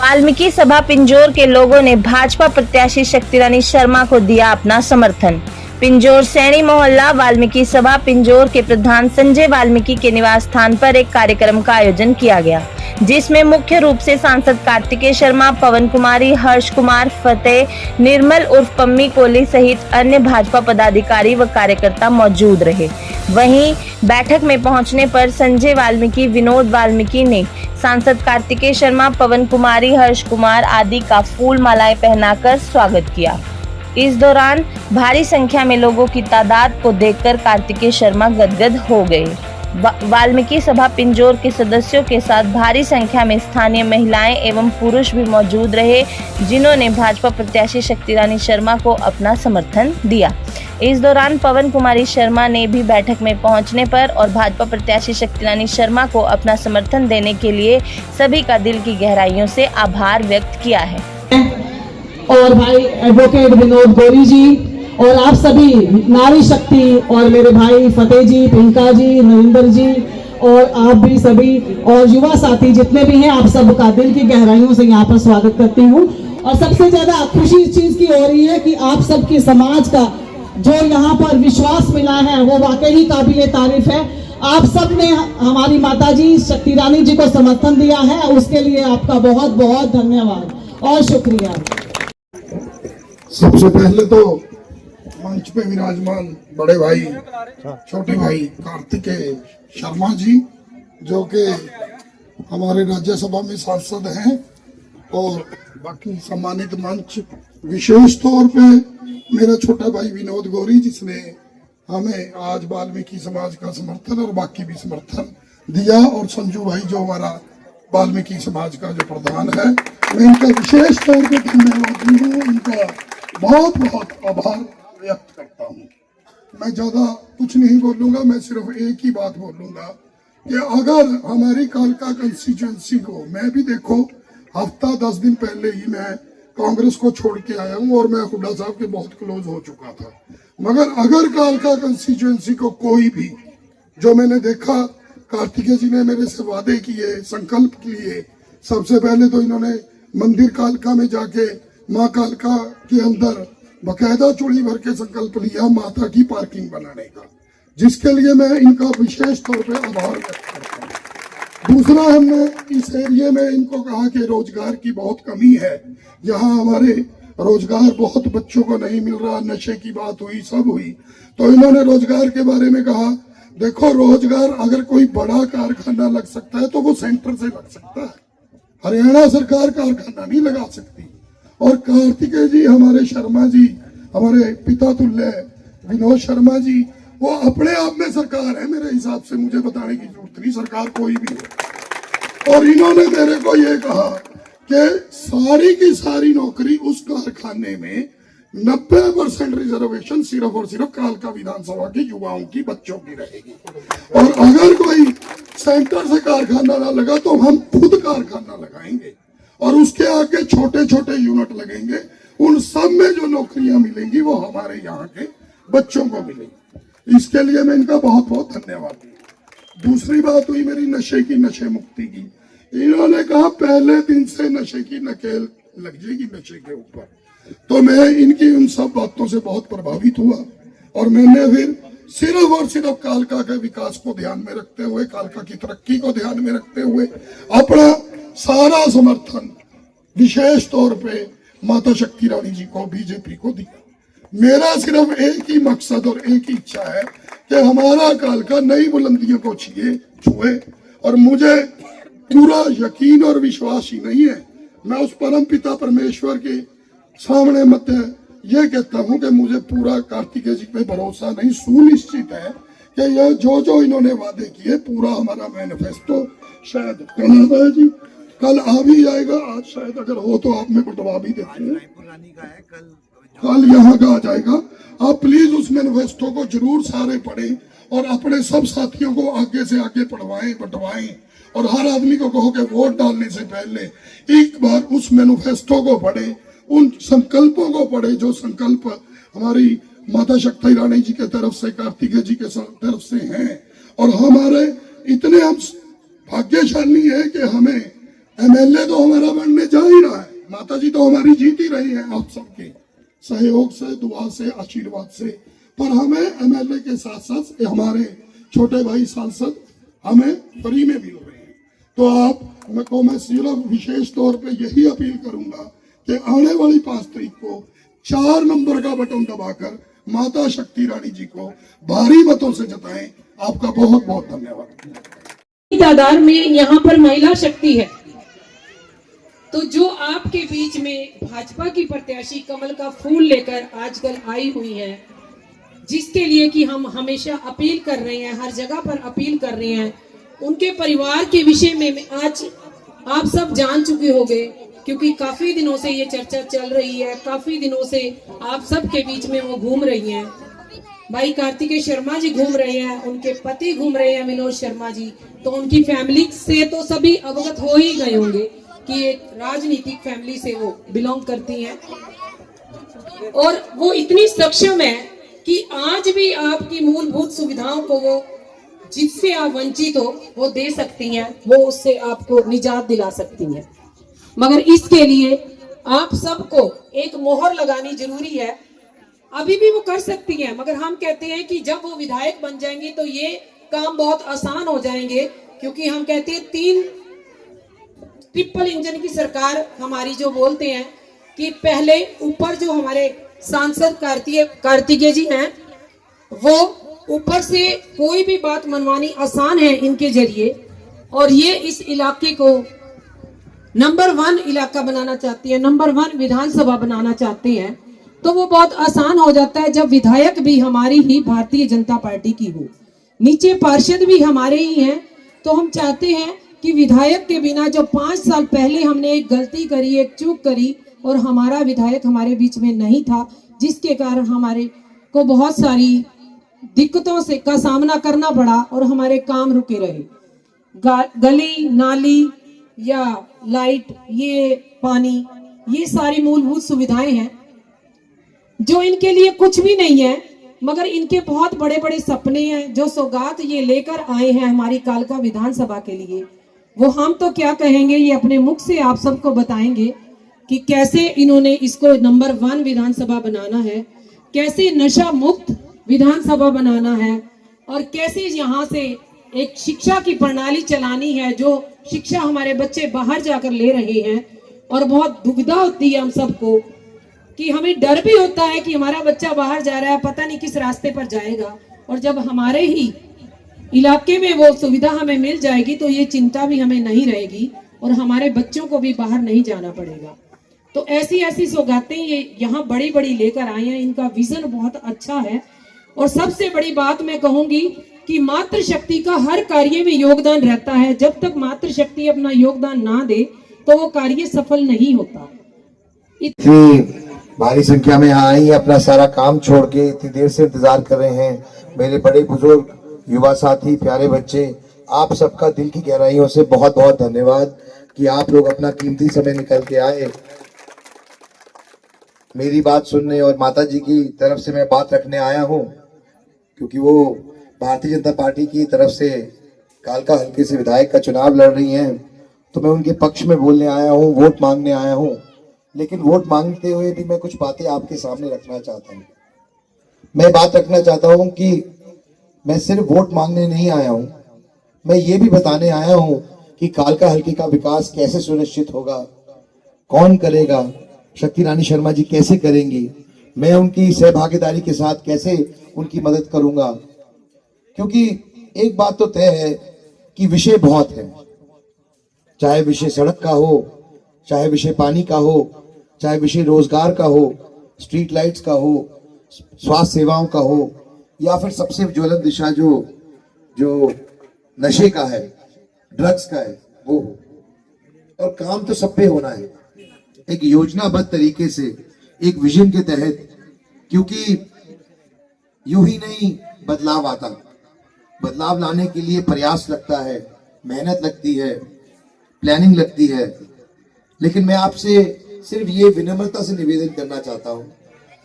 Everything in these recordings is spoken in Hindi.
वाल्मीकि सभा पिंजौर के लोगों ने भाजपा प्रत्याशी शक्तिरानी शर्मा को दिया अपना समर्थन। पिंजौर सैनी मोहल्ला वाल्मीकि सभा पिंजौर के प्रधान संजय वाल्मीकि के निवास स्थान पर एक कार्यक्रम का आयोजन किया गया, जिसमें मुख्य रूप से सांसद कार्तिकेय शर्मा, पवन कुमारी, हर्ष कुमार, फतेह, निर्मल उर्फ पम्मी कोहली सहित अन्य भाजपा पदाधिकारी व कार्यकर्ता मौजूद रहे। वहीं बैठक में पहुंचने पर संजय वाल्मीकि, विनोद वाल्मीकि ने सांसद कार्तिकेय शर्मा, पवन कुमारी, हर्ष कुमार आदि का फूल मालाएं पहनाकर स्वागत किया। इस दौरान भारी संख्या में लोगों की तादाद को देखकर कार्तिकेय शर्मा गदगद हो गए। वाल्मीकि सभा पिंजौर के सदस्यों के साथ भारी संख्या में स्थानीय महिलाएं एवं पुरुष भी मौजूद रहे, जिन्होंने भाजपा प्रत्याशी शक्तिरानी शर्मा को अपना समर्थन दिया। इस दौरान पवन कुमारी शर्मा ने भी बैठक में पहुंचने पर और भाजपा प्रत्याशी शक्तिरानी शर्मा को अपना समर्थन देने के लिए सभी का दिल की गहराइयों से आभार व्यक्त किया है। और भाई एडवोकेट विनोद गौरी जी और आप सभी नारी शक्ति और मेरे भाई फतेह जी, पिंका जी, नरेंद्र जी और आप भी सभी और युवा साथी जितने भी हैं, आप सबका दिल की गहराइयों से यहाँ पर स्वागत करती हूँ। और सबसे ज्यादा खुशी इस चीज की हो रही है कि आप सबके समाज का जो यहाँ पर विश्वास मिला है वो वाकई काबिले तारीफ है। आप सब ने हमारी माताजी शक्तिरानी जी को समर्थन दिया है, उसके लिए आपका बहुत बहुत धन्यवाद और शुक्रिया। सबसे पहले तो मंच पे विराजमान बड़े भाई, छोटे भाई कार्तिकेय शर्मा जी, जो कि हमारे राज्यसभा में सांसद हैं, और बाकी सम्मानित मंच, विशेष तौर पे मेरा छोटा भाई विनोद गौरी, जिसने हमें आज वाल्मीकि समाज का समर्थन और बाकी भी समर्थन दिया, और संजू भाई जो हमारा वाल्मीकि समाज का जो प्रधान है, मैं इनका विशेष तौर पे धन्यवाद हूँ, इनका बहुत बहुत आभार व्यक्त करता हूँ। मैं ज्यादा कुछ नहीं बोलूंगा, मैं सिर्फ एक ही बात बोलूंगा कि अगर हमारी कालका कंस्टिट्यूएंसी को, मैं भी देखो हफ्ता 10 दिन पहले ही मैं कांग्रेस को छोड़ के आया हूँ और मैं हुड्डा साहब के बहुत क्लोज हो चुका था, मगर अगर कालका कंस्टिट्यूएंसी को कोई भी, जो मैंने देखा कार्तिकेय जी ने मेरे से वादे किए, संकल्प किए, सबसे पहले तो इन्होंने मंदिर कालका में जाके माँ कालका के अंदर बकायदा चूड़ी भर के संकल्प लिया माता की पार्किंग बनाने का, जिसके लिए मैं इनका विशेष तौर पे आभार व्यक्त करता हूँ। दूसरा, हमने इस एरिया में इनको कहा कि रोजगार की बहुत कमी है, यहाँ हमारे रोजगार बहुत बच्चों को नहीं मिल रहा, नशे की बात हुई, सब हुई, तो इन्होंने रोजगार के बारे में कहा, देखो रोजगार अगर कोई बड़ा कारखाना लग सकता है तो वो सेंटर से लग सकता है, हरियाणा सरकार कारखाना नहीं लगा सकती। और कार्तिकेय जी, हमारे शर्मा जी, हमारे पिता तुल्य विनोद शर्मा जी, वो अपने आप में सरकार है मेरे हिसाब से, मुझे बताने की जरूरत नहीं, सरकार कोई भी हो। और इन्होंने मेरे को ये कहा कि सारी की सारी नौकरी उस कारखाने में 90% रिजर्वेशन सिर्फ और सिर्फ कालका विधानसभा के युवाओं की, बच्चों की रहेगी, और अगर कोई सेंटर से कारखाना ना लगा तो हम खुद कारखाना लगाएंगे और उसके आगे छोटे छोटे यूनिट लगेंगे, उन सब में जो नौकरियां मिलेंगी वो हमारे यहाँ के बच्चों को मिलेंगी। इसके लिए मैं इनका बहुत बहुत धन्यवाद दूं। दूसरी बात हुई मेरी नशे की, नशे मुक्ति की। इन्होंने कहा पहले दिन से नशे की नकेल लग जाएगी नशे के ऊपर, तो मैं इनकी उन सब बातों से बहुत प्रभावित हुआ और मैंने फिर सिर्फ और सिर्फ कालका के विकास को ध्यान में रखते हुए, कालका की तरक्की को ध्यान में रखते हुए अपना सारा समर्थन विशेष तौर पे माता शक्तिरानी जी को, बीजेपी को दिया। मेरा सिर्फ एक ही मकसद और एक ही इच्छा है कि हमारा कालका नई बुलंदियों को छुए और मुझे पूरा यकीन और विश्वास ही नहीं है, मैं उस परम पिता परमेश्वर के सामने मत ये कहता हूं कि मुझे पूरा कार्तिकेय जी पे भरोसा नहीं, सुनिश्चित है कि यह जो इन्होंने वादे किए पूरा हमारा मैनिफेस्टो शायद कल आता है जी, कल आ भी जाएगा, आज शायद अगर हो तो आप में बंटवा भी देते हैं, कल यहाँ का आ जाएगा। आप प्लीज उस मैनिफेस्टो को जरूर सारे पढ़ें और अपने सब साथियों को आगे से आगे पढ़वाएं बंटवाएं, और हर आदमी को कहो कि वोट डालने से पहले एक बार उस मैनिफेस्टो को पढ़े, उन संकल्पों को पढ़े जो संकल्प हमारी माता शक्ति रानी जी के तरफ से, कार्तिकेय जी के तरफ से हैं। और हमारे इतने हम भाग्यशाली है कि हमें एमएलए तो हमारा बनने जा ही रहा है, माता जी तो हमारी जीत ही रही है आप सबके सहयोग से, दुआ से, आशीर्वाद से, पर हमें एमएलए के साथ साथ हमारे छोटे भाई सांसद हमें फ्री में मिल रहे हैं। तो आप मैं सिर्फ विशेष तौर पे यही अपील करूंगा कि आने वाली 5 तारीख को 4 नंबर का बटन दबाकर माता शक्ति रानी जी को भारी मतों से जिताएं। आपका बहुत बहुत धन्यवाद। तादाद में यहाँ पर महिला शक्ति है, तो जो आपके बीच में भाजपा की प्रत्याशी कमल का फूल लेकर आजकल आई हुई है, जिसके लिए कि हम हमेशा अपील कर रहे हैं, हर जगह पर अपील कर रहे हैं, उनके परिवार के विषय में आज आप सब जान चुके होंगे, क्योंकि काफी दिनों से ये चर्चा चल रही है, काफी दिनों से आप सब के बीच में वो घूम रही हैं। भाई कार्तिकेय शर्मा जी घूम रहे हैं, उनके पति घूम रहे हैं विनोद शर्मा जी, तो उनकी फैमिली से तो सभी अवगत हो ही गए होंगे कि एक राजनीतिक फैमिली से वो बिलोंग करती हैं, और वो इतनी सक्षम है कि आज भी आपकी मूलभूत सुविधाओं को वो जिससे आप वंचित हो वो दे सकती हैं, वो उससे आपको निजात दिला सकती हैं। मगर इसके लिए आप सबको एक मोहर लगानी जरूरी है। अभी भी वो कर सकती हैं, मगर हम कहते हैं कि जब वो विधायक बन जाएंगे तो ये काम बहुत आसान हो जाएंगे, क्योंकि हम कहते हैं 3 ट्रिपल इंजन की सरकार हमारी जो बोलते हैं कि पहले ऊपर जो हमारे सांसद कार्तिकेय जी हैं, वो ऊपर से कोई भी बात मनवानी आसान है इनके जरिए, और ये इस इलाके को नंबर 1 इलाका बनाना चाहती है, नंबर 1 विधानसभा बनाना चाहते हैं, तो वो बहुत आसान हो जाता है जब विधायक भी हमारी ही भारतीय जनता पार्टी की हो, नीचे पार्षद भी हमारे ही हैं। तो हम चाहते हैं कि विधायक के बिना जो 5 साल पहले हमने एक गलती करी, एक चूक करी, और हमारा विधायक हमारे बीच में नहीं था, जिसके कारण हमारे को बहुत सारी दिक्कतों से का सामना करना पड़ा और हमारे काम रुके रहे। गली नाली या लाइट, ये पानी, ये सारी मूलभूत सुविधाएं हैं जो इनके लिए कुछ भी नहीं है, मगर इनके बहुत बड़े बड़े सपने हैं जो सौगात ये लेकर आए हैं हमारी कालका विधानसभा के लिए। वो हम तो क्या कहेंगे, ये अपने मुख से आप सबको बताएंगे कि कैसे इन्होंने इसको नंबर 1 विधानसभा बनाना है, कैसे नशा मुक्त विधानसभा बनाना है, और कैसे यहाँ से एक शिक्षा की प्रणाली चलानी है, जो शिक्षा हमारे बच्चे बाहर जाकर ले रहे हैं। और बहुत दुविधा होती है हम सबको कि हमें डर भी होता है कि हमारा बच्चा बाहर जा रहा है, पता नहीं किस रास्ते पर जाएगा, और जब हमारे ही इलाके में वो सुविधा हमें मिल जाएगी तो ये चिंता भी हमें नहीं रहेगी और हमारे बच्चों को भी बाहर नहीं जाना पड़ेगा। तो ऐसी ऐसी सौगातें ये यहाँ बड़ी बड़ी लेकर आए हैं, इनका विजन बहुत अच्छा है। और सबसे बड़ी बात मैं कहूंगी कि मातृशक्ति का हर कार्य में योगदान रहता है, जब तक मातृशक्ति अपना योगदान ना दे तो वो कार्य सफल नहीं होता। इतनी भारी संख्या में यहाँ आई, अपना सारा काम छोड़ के इतनी देर से इंतजार कर रहे हैं। मेरे बड़े बुजुर्ग, युवा साथी, प्यारे बच्चे, आप सबका दिल की गहराइयों से बहुत बहुत धन्यवाद कि आप लोग अपना कीमती समय निकल के आए मेरी बात सुनने। और माता जी की तरफ से मैं बात रखने आया हूँ, क्योंकि वो भारतीय जनता पार्टी की तरफ से कालका हल्के से विधायक का चुनाव लड़ रही हैं, तो मैं उनके पक्ष में बोलने आया हूँ, वोट मांगने आया हूँ। लेकिन वोट मांगते हुए भी मैं कुछ बातें आपके सामने रखना चाहता हूँ। मैं बात रखना चाहता हूँ कि मैं सिर्फ वोट मांगने नहीं आया हूँ, मैं ये भी बताने आया हूँ कि कालका हल्के का विकास कैसे सुनिश्चित होगा, कौन करेगा, शक्ति रानी शर्मा जी कैसे करेंगी, मैं उनकी सहभागीदारी के साथ कैसे उनकी मदद करूंगा। क्योंकि एक बात तो तय है कि विषय बहुत है, चाहे विषय सड़क का हो, चाहे विषय पानी का हो, चाहे विषय रोजगार का हो, स्ट्रीट लाइट्स का हो, स्वास्थ्य सेवाओं का हो, या फिर सबसे ज्वलंत दिशा जो नशे का है, ड्रग्स का है, वो हो। और काम तो सब पे होना है, एक योजनाबद्ध तरीके से, एक विजन के तहत, क्योंकि यूं ही नहीं बदलाव आता। बदलाव लाने के लिए प्रयास लगता है, मेहनत लगती है, प्लानिंग लगती है। लेकिन मैं आपसे सिर्फ ये विनम्रता से निवेदन करना चाहता हूं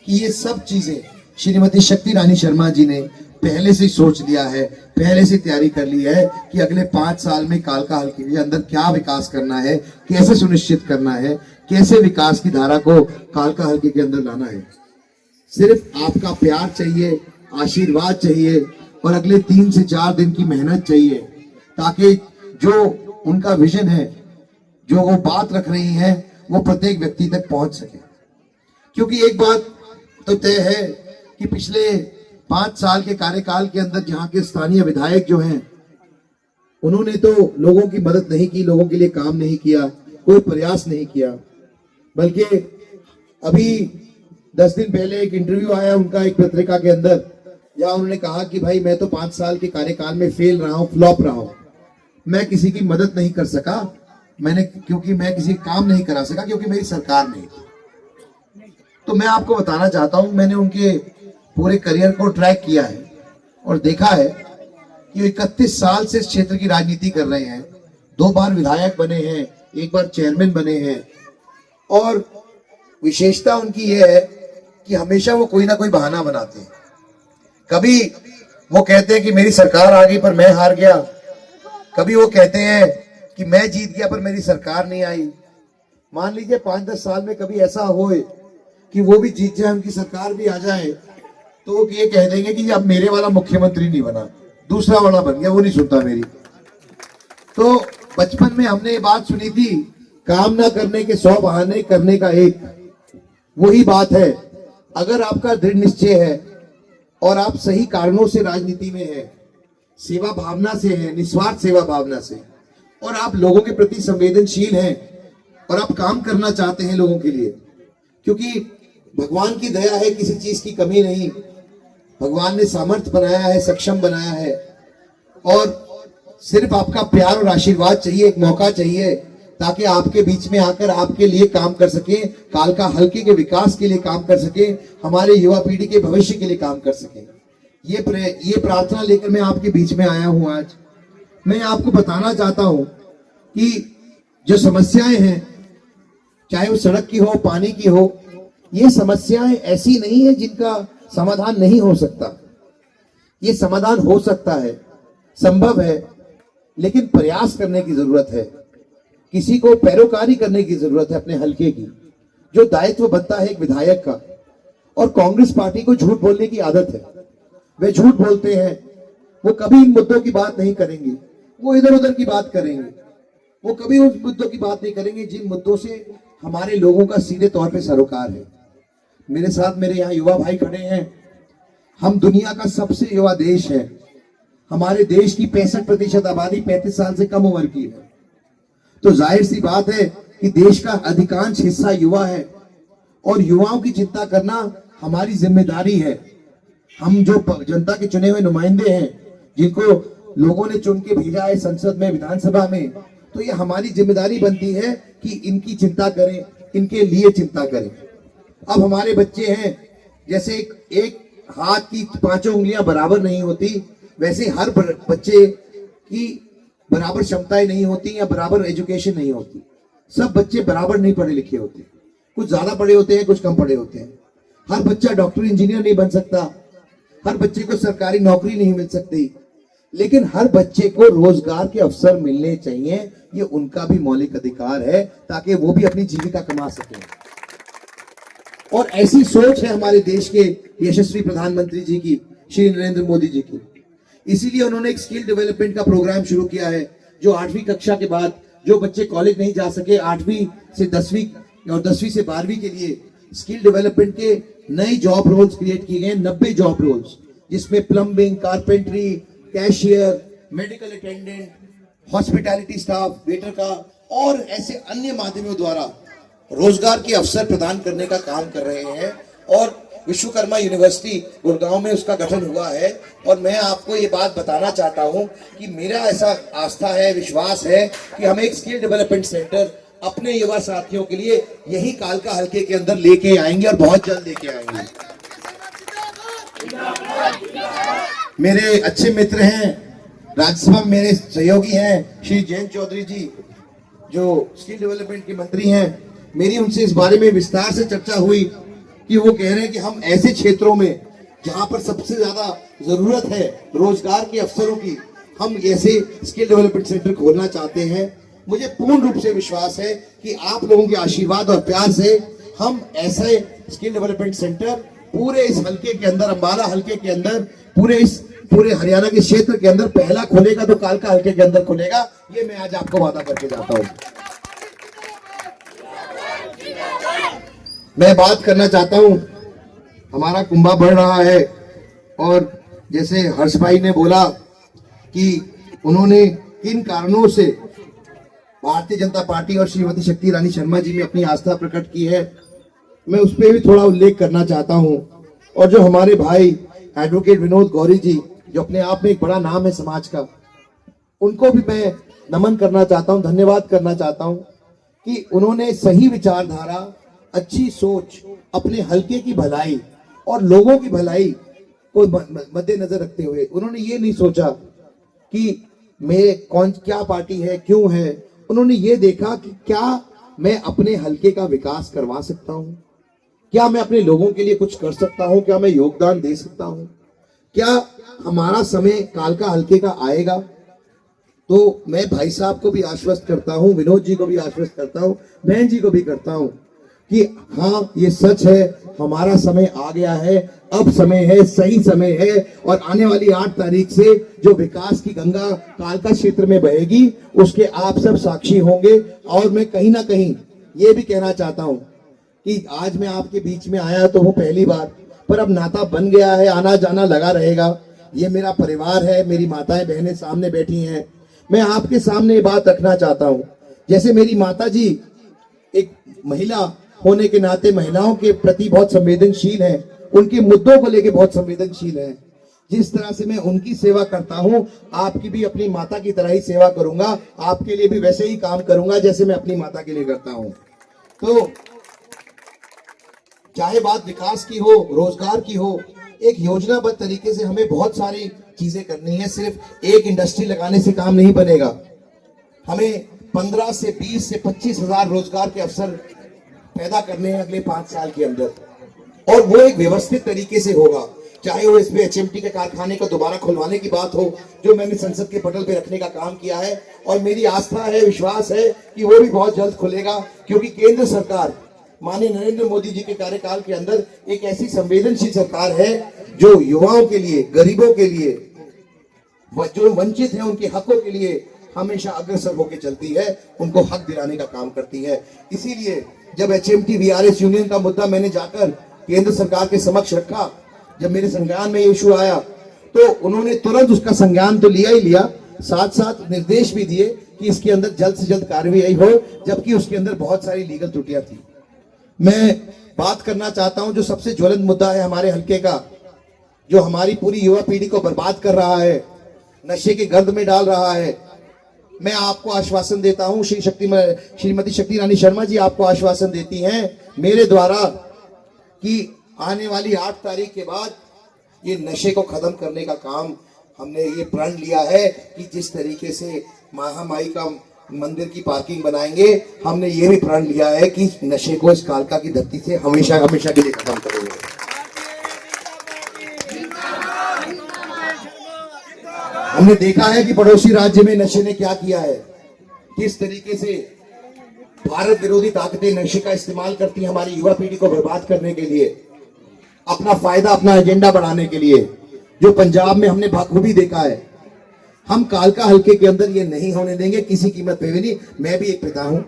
कि ये सब चीजें श्रीमती शक्ति रानी शर्मा जी ने पहले से ही सोच लिया है, पहले से तैयारी कर ली है कि अगले 5 साल में कालका हल्के के अंदर क्या विकास करना है, कैसे सुनिश्चित करना है, कैसे विकास की धारा को कालका हल्के के अंदर लाना है। सिर्फ आपका प्यार चाहिए, आशीर्वाद चाहिए और अगले 3 से 4 दिन की मेहनत चाहिए, ताकि जो उनका विजन है, जो वो बात रख रही हैं, वो प्रत्येक व्यक्ति तक पहुंच सके। क्योंकि एक बात तो तय है कि पिछले 5 साल के कार्यकाल के अंदर जहां के स्थानीय विधायक जो हैं, उन्होंने तो लोगों की मदद नहीं की, लोगों के लिए काम नहीं किया, कोई प्रयास नहीं किया। बल्कि अभी 10 दिन पहले एक इंटरव्यू आया उनका एक पत्रिका के अंदर, जहां उन्होंने कहा कि भाई मैं तो 5 साल के कार्यकाल में फेल रहा हूं, फ्लॉप रहा हूं, मैं किसी की मदद नहीं कर सका, क्योंकि मैं किसी काम नहीं करा सका, क्योंकि मेरी सरकार नहीं थी। तो मैं आपको बताना चाहता हूं, मैंने उनके पूरे करियर को ट्रैक किया है और देखा है कि 31 साल से इस क्षेत्र की राजनीति कर रहे हैं, 2 बार विधायक बने हैं, 1 बार चेयरमैन बने हैं। और विशेषता उनकी यह है कि हमेशा वो कोई ना कोई बहाना बनाते हैं। कभी वो कहते हैं कि मेरी सरकार आ गई पर मैं हार गया, कभी वो कहते हैं कि मैं जीत गया पर मेरी सरकार नहीं आई। मान लीजिए 5-10 साल में कभी ऐसा हो कि वो भी जीत जाए, उनकी सरकार भी आ जाए, तो वो ये कह देंगे कि अब मेरे वाला मुख्यमंत्री नहीं बना, दूसरा वाला बन गया, वो नहीं सुनता मेरी। तो बचपन में हमने ये बात सुनी थी, काम ना करने के 100 बहाने, करने का एक। वही बात है, अगर आपका दृढ़ निश्चय है और आप सही कारणों से राजनीति में है, सेवा भावना से है, निस्वार्थ सेवा भावना से, और आप लोगों के प्रति संवेदनशील हैं और आप काम करना चाहते हैं लोगों के लिए, क्योंकि भगवान की दया है, किसी चीज की कमी नहीं, भगवान ने सामर्थ्य बनाया है, सक्षम बनाया है, और सिर्फ आपका प्यार और आशीर्वाद चाहिए, एक मौका चाहिए, ताकि आपके बीच में आकर आपके लिए काम कर सके, कालका हल्के के विकास के लिए काम कर सके, हमारे युवा पीढ़ी के भविष्य के लिए काम कर सके। ये प्रार्थना लेकर मैं आपके बीच में आया हूं। आज मैं आपको बताना चाहता हूं कि जो समस्याएं हैं, चाहे वो सड़क की हो, पानी की हो, ये समस्याएं ऐसी नहीं है जिनका समाधान नहीं हो सकता। ये समाधान हो सकता है, संभव है, लेकिन प्रयास करने की जरूरत है, किसी को पैरोकारी करने की जरूरत है अपने हलके की, जो दायित्व बनता है एक विधायक का। और कांग्रेस पार्टी को झूठ बोलने की आदत है, वे झूठ बोलते हैं, वो कभी इन मुद्दों की बात नहीं करेंगे, वो इधर उधर की बात करेंगे, वो कभी उन मुद्दों की बात नहीं करेंगे जिन मुद्दों से हमारे लोगों का सीधे तौर पे सरोकार है। मेरे साथ मेरे यहाँ युवा भाई खड़े हैं, हम दुनिया का सबसे युवा देश है, हमारे देश की 65% आबादी 35 साल से कम उम्र की है। तो जाहिर सी बात है कि देश का अधिकांश हिस्सा युवा है और युवाओं की चिंता करना हमारी जिम्मेदारी है। हम जो जनता के चुने हुए नुमाइंदे हैं, जिनको लोगों ने चुन के भेजा है संसद में, विधानसभा में, तो ये हमारी जिम्मेदारी बनती है कि इनकी चिंता करें, इनके लिए चिंता करें। अब हमारे बच्चे हैं, जैसे एक हाथ की 5 उंगलियां बराबर नहीं होती, वैसे हर बच्चे की बराबर क्षमताएं नहीं होती या बराबर एजुकेशन नहीं होती। सब बच्चे बराबर नहीं पढ़े लिखे होते, कुछ ज्यादा पढ़े होते हैं, कुछ कम पढ़े होते हैं। हर बच्चा डॉक्टर इंजीनियर नहीं बन सकता, हर बच्चे को सरकारी नौकरी नहीं मिल सकती, लेकिन हर बच्चे को रोजगार के अवसर मिलने चाहिए। ये उनका भी मौलिक अधिकार है, ताकि वो भी अपनी जीविका कमा सके। और ऐसी सोच है हमारे देश के यशस्वी प्रधानमंत्री जी की, श्री नरेंद्र मोदी जी की। इसीलिए उन्होंने एक स्किल डेवलपमेंट का प्रोग्राम शुरू किया है, जो 8वीं कक्षा के बाद जो बच्चे कॉलेज नहीं जा सके, 8वीं से 10वीं और 10वीं से 12वीं के लिए स्किल डेवलपमेंट के नए जॉब रोल्स क्रिएट किए गए, 90 जॉब रोल्स, जिसमें plumbing, carpentry, cashier, medical attendant, hospitality staff, waiter का और ऐसे अन्य माध्यमों द्वारा रोजगार के अवसर प्रदान करने का काम कर रहे हैं। और विश्वकर्मा यूनिवर्सिटी गुड़गांव में उसका गठन हुआ है। और मैं आपको ये बात बताना चाहता हूं कि मेरा ऐसा आस्था है, विश्वास है कि हम एक स्किल डेवलपमेंट सेंटर अपने युवा साथियों के लिए यही कालका हलके के अंदर लेके आएंगे और बहुत जल्द लेके आएंगे। मेरे अच्छे मित्र हैं, राज्यसभा में मेरे सहयोगी हैं श्री जयंत चौधरी जी, जो स्किल डेवलपमेंट के मंत्री हैं। मेरी उनसे इस बारे में विस्तार से चर्चा हुई कि वो कह रहे हैं कि हम ऐसे क्षेत्रों में जहां पर सबसे ज्यादा जरूरत है रोजगार के अवसरों की, हम ऐसे स्किल डेवलपमेंट सेंटर खोलना चाहते हैं। मुझे पूर्ण रूप से विश्वास है कि आप लोगों के आशीर्वाद और प्यार से हम ऐसे स्किल डेवलपमेंट सेंटर पूरे इस हलके के अंदर, अंबाला हलके के अंदर, पूरे हरियाणा के क्षेत्र के अंदर पहला खुलेगा तो कालका हलके के अंदर खुलेगा। ये मैं आज आपको वादा करके जाता हूं। मैं बात करना चाहता हूं, हमारा कुंभा बढ़ रहा है और जैसे हर्ष भाई ने बोला कि उन्होंने किन कारणों से भारतीय जनता पार्टी और श्रीमती शक्ति रानी शर्मा जी में अपनी आस्था प्रकट की है, मैं उस पर भी थोड़ा उल्लेख करना चाहता हूं। और जो हमारे भाई एडवोकेट विनोद गौरी जी, जो अपने आप में एक बड़ा नाम है समाज का, उनको भी मैं नमन करना चाहता हूं, धन्यवाद करना चाहता हूं कि उन्होंने सही विचारधारा, अच्छी सोच, अपने हलके की भलाई और लोगों की भलाई को मद्देनजर रखते हुए उन्होंने ये नहीं सोचा कि मेरे क्या पार्टी है, क्यों है। उन्होंने ये देखा कि क्या मैं अपने हलके का विकास करवा सकता हूं, क्या मैं अपने लोगों के लिए कुछ कर सकता हूं, क्या मैं योगदान दे सकता हूं, क्या हमारा समय कालका हलके का आएगा। तो मैं भाई साहब को भी आश्वस्त करता हूं, विनोद जी को भी आश्वस्त करता हूं, बहन जी को भी करता हूं कि हाँ, ये सच है, हमारा समय आ गया है, अब समय है, सही समय है। और आने वाली 8 तारीख से जो विकास की गंगा कालका क्षेत्र में बहेगी, उसके आप सब साक्षी होंगे। और मैं कहीं ना कहीं ये भी कहना चाहता हूं कि आज मैं आपके बीच में आया तो वो पहली बार, पर अब नाता बन गया है, आना जाना लगा रहेगा। ये मेरा परिवार है, मेरी माताएं बहनें सामने बैठी हैं। मैं आपके सामने ये बात रखना चाहता हूं, जैसे मेरी माता जी एक महिला होने के नाते महिलाओं के प्रति बहुत संवेदनशील हैं, उनके मुद्दों को लेकर बहुत संवेदनशील हैं। जिस तरह से मैं उनकी सेवा करता हूं, आपकी भी अपनी माता की तरह ही सेवा करूंगा, आपके लिए भी वैसे ही काम करूंगा जैसे मैं अपनी माता के लिए करता हूं। तो चाहे बात विकास की हो, रोजगार की हो, एक योजनाबद्ध तरीके से हमें बहुत सारी चीजें करनी है। सिर्फ एक इंडस्ट्री लगाने से काम नहीं बनेगा, हमें 15 से 20 से 25 हजार रोजगार के अवसर पैदा करने हैं अगले 5 साल के अंदर। और वो एक व्यवस्थित तरीके से होगा, चाहे वो इसमें एचएमटी के कारखाने को दोबारा खुलवाने की बात हो, जो मैंने संसद के पटल पे रखने का काम किया है। और मेरी आस्था है, विश्वास है कि वो भी बहुत जल्द खुलेगा, क्योंकि केंद्र सरकार माननीय नरेंद्र मोदी जी के कार्यकाल के अंदर एक ऐसी संवेदनशील सरकार है जो युवाओं के लिए, गरीबों के लिए, जो वंचित हैं उनके हकों के लिए हमेशा अग्रसर होकर चलती है, उनको हक दिलाने का काम करती है। इसीलिए जब एचएमटी वीआरएस यूनियन का मुद्दा मैंने जाकर केंद्र सरकार के समक्ष रखा, जब मेरे संज्ञान में ये इशू आया, तो उन्होंने तुरंत उसका संज्ञान तो लिया ही लिया, साथ साथ निर्देश भी दिए कि इसके अंदर जल्द से जल्द कार्रवाई हो, जबकि उसके अंदर बहुत सारी लीगल त्रुटियां थी। मैं बात करना चाहता हूं जो सबसे ज्वलंत मुद्दा है हमारे हलके का, जो हमारी पूरी युवा पीढ़ी को बर्बाद कर रहा है, नशे के गर्द में डाल रहा है। मैं आपको आश्वासन देता हूं, श्रीमती शक्ति रानी शर्मा जी आपको आश्वासन देती हैं मेरे द्वारा कि आने वाली 8 तारीख के बाद ये नशे को खत्म करने का काम हमने ये प्रण लिया है कि जिस तरीके से महामाई का मंदिर की पार्किंग बनाएंगे, हमने ये भी प्रण लिया है कि नशे को इस कालका की धरती से हमेशा हमेशा के लिए खत्म करेंगे। हमने देखा है कि पड़ोसी राज्य में नशे ने क्या किया है, किस तरीके से भारत विरोधी ताकतें नशे का इस्तेमाल करती है हमारी युवा पीढ़ी को बर्बाद करने के लिए, अपना फायदा, अपना एजेंडा बढ़ाने के लिए, जो पंजाब में हमने बखूबी देखा है। हम कालका हलके के अंदर ये नहीं होने देंगे किसी कीमत पे भी नहीं। मैं भी एक पिता हूं,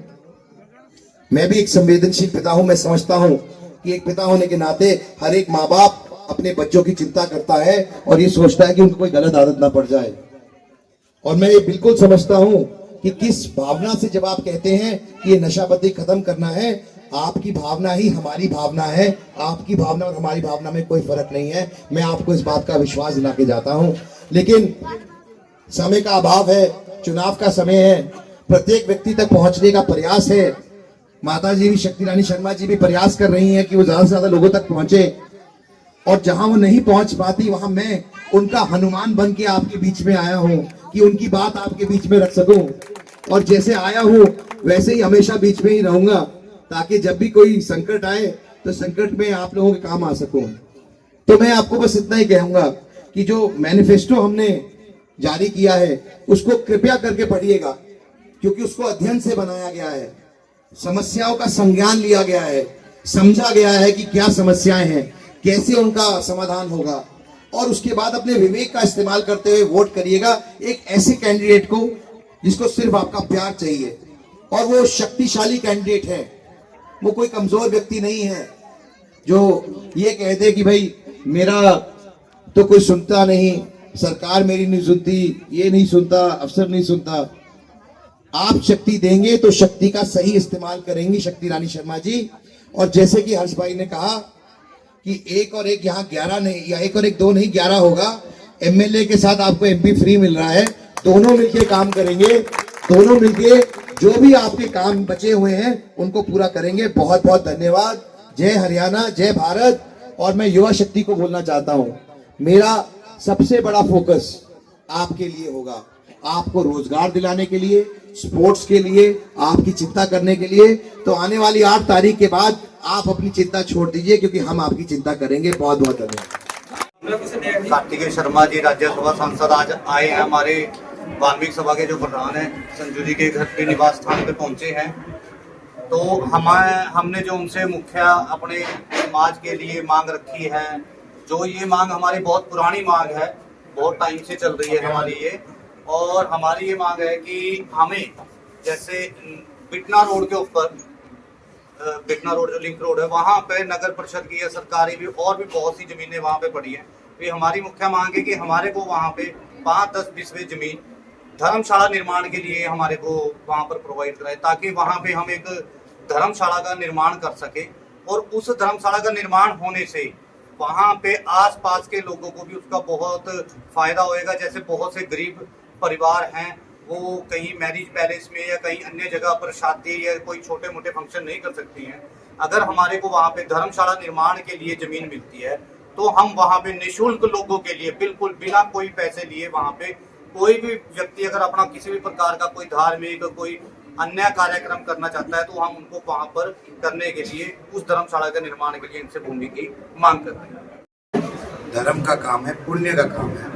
मैं भी एक संवेदनशील पिता हूं। मैं समझता हूं कि एक पिता होने के नाते हर एक माँ बाप अपने बच्चों की चिंता करता है और ये सोचता है कि उनको कोई गलत आदत ना पड़ जाए। और मैं ये बिल्कुल समझता हूं कि किस भावना से जब आप कहते हैं कि ये नशाबंदी खत्म करना है, आपकी भावना ही हमारी भावना है, आपकी भावना और हमारी भावना में कोई फर्क नहीं है। मैं आपको इस बात का विश्वास दिला के जाता हूं। लेकिन समय का अभाव है, चुनाव का समय है, प्रत्येक व्यक्ति तक पहुंचने का प्रयास है। माता जी भी, शक्ति रानी शर्मा जी भी प्रयास कर रही हैं कि वो ज्यादा से ज्यादा लोगों तक पहुंचे, और जहां वो नहीं पहुंच पाती वहां मैं उनका हनुमान बन के आपके बीच में आया हूं कि उनकी बात आपके बीच में रख सकूं। और जैसे आया हूं वैसे ही हमेशा बीच में ही रहूंगा, ताकि जब भी कोई संकट आए तो संकट में आप लोगों के काम आ सकूं। तो मैं आपको बस इतना ही कहूंगा कि जो मैनिफेस्टो हमने जारी किया है उसको कृपया करके पढ़िएगा, क्योंकि उसको अध्ययन से बनाया गया है, समस्याओं का संज्ञान लिया गया है, समझा गया है कि क्या समस्याएं हैं, कैसे उनका समाधान होगा, और उसके बाद अपने विवेक का इस्तेमाल करते हुए वोट करिएगा एक ऐसे कैंडिडेट को जिसको सिर्फ आपका प्यार चाहिए, और वो शक्तिशाली कैंडिडेट है, वो कोई कमजोर व्यक्ति नहीं है जो ये कहते कि भाई मेरा तो कोई सुनता नहीं, सरकार मेरी नहीं सुनती, ये नहीं सुनता, अफसर नहीं सुनता। आप शक्ति देंगे तो शक्ति का सही इस्तेमाल करेंगी शक्ति रानी शर्मा जी। और जैसे कि हर्ष भाई ने कहा कि 1 और 1 यहाँ 11 नहीं, या 1 और 1 2 नहीं 11 होगा। एमएलए के साथ आपको एमपी फ्री मिल रहा है, दोनों मिलके काम करेंगे, दोनों मिलके जो भी आपके काम बचे हुए हैं उनको पूरा करेंगे। बहुत बहुत धन्यवाद। जय हरियाणा, जय भारत। और मैं युवा शक्ति को बोलना चाहता हूं, मेरा सबसे बड़ा फोकस आपके लिए होगा, आपको रोजगार दिलाने के लिए, स्पोर्ट्स के लिए, आपकी चिंता करने के लिए। तो आने वाली 8 तारीख के बाद आप अपनी चिंता छोड़ दीजिए, क्योंकि हम आपकी चिंता करेंगे। बहुत बहुत धन्यवाद। कार्तिकेय शर्मा जी राज्यसभा सांसद आज आए हैं, हमारे वाल्मीकि सभा के जो प्रधान हैं संजू जी के घर पे निवास स्थान पे पहुंचे हैं। तो हमने जो उनसे मुख्य अपने समाज के लिए मांग रखी है, जो ये मांग हमारी बहुत पुरानी मांग है, बहुत टाइम से चल रही है हमारी ये, और हमारी ये मांग है कि हमें जैसे बिटना रोड के ऊपर, बिटना रोड जो लिंक रोड है, वहाँ पे नगर परिषद की है, सरकारी भी, और भी बहुत सी जमीनें वहाँ पे पड़ी है। तो हमारी मुख्य मांग है कि हमारे को वहाँ पे 5-10 बीसवीं जमीन धर्मशाला निर्माण के लिए हमारे को वहाँ पर प्रोवाइड कराए, ताकि वहाँ पे हम एक धर्मशाला का निर्माण कर सके। और उस धर्मशाला का निर्माण होने से वहाँ पे आसपास के लोगों को भी उसका बहुत फायदा होएगा। जैसे बहुत से गरीब परिवार हैं, वो कहीं मैरिज पैलेस में या कहीं अन्य जगह पर शादी या कोई छोटे मोटे फंक्शन नहीं कर सकती हैं। अगर हमारे को वहाँ पे धर्मशाला निर्माण के लिए जमीन मिलती है तो हम वहाँ पे निःशुल्क लोगों के लिए, बिल्कुल बिना कोई पैसे लिए, वहाँ पे कोई भी व्यक्ति अगर अपना किसी भी प्रकार का कोई धार्मिक कोई अन्य कार्यक्रम करना चाहता है तो हम उनको वहाँ पर करने के लिए, उस धर्मशाला के निर्माण के लिए इनसे भूमि की मांग कर रहे हैं। धर्म का काम है, पुण्य का काम है,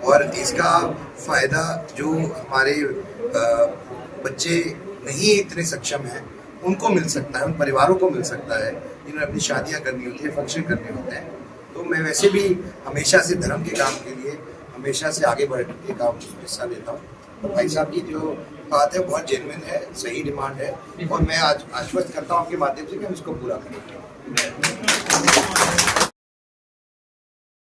और इसका फायदा जो हमारे बच्चे नहीं इतने सक्षम हैं उनको मिल सकता है, उन परिवारों को मिल सकता है जिन्हें अपनी शादियां करनी होती है, फंक्शन करने होते हैं। तो मैं वैसे भी हमेशा से धर्म के काम के लिए हमेशा से आगे बढ़ के काम में हिस्सा लेता हूँ। और भाई साहब की जो बात है बहुत जेन्युइन है, सही डिमांड है, और मैं आज आश्वस्त करता हूँ आपके माध्यम से कि हम इसको पूरा करेंगे।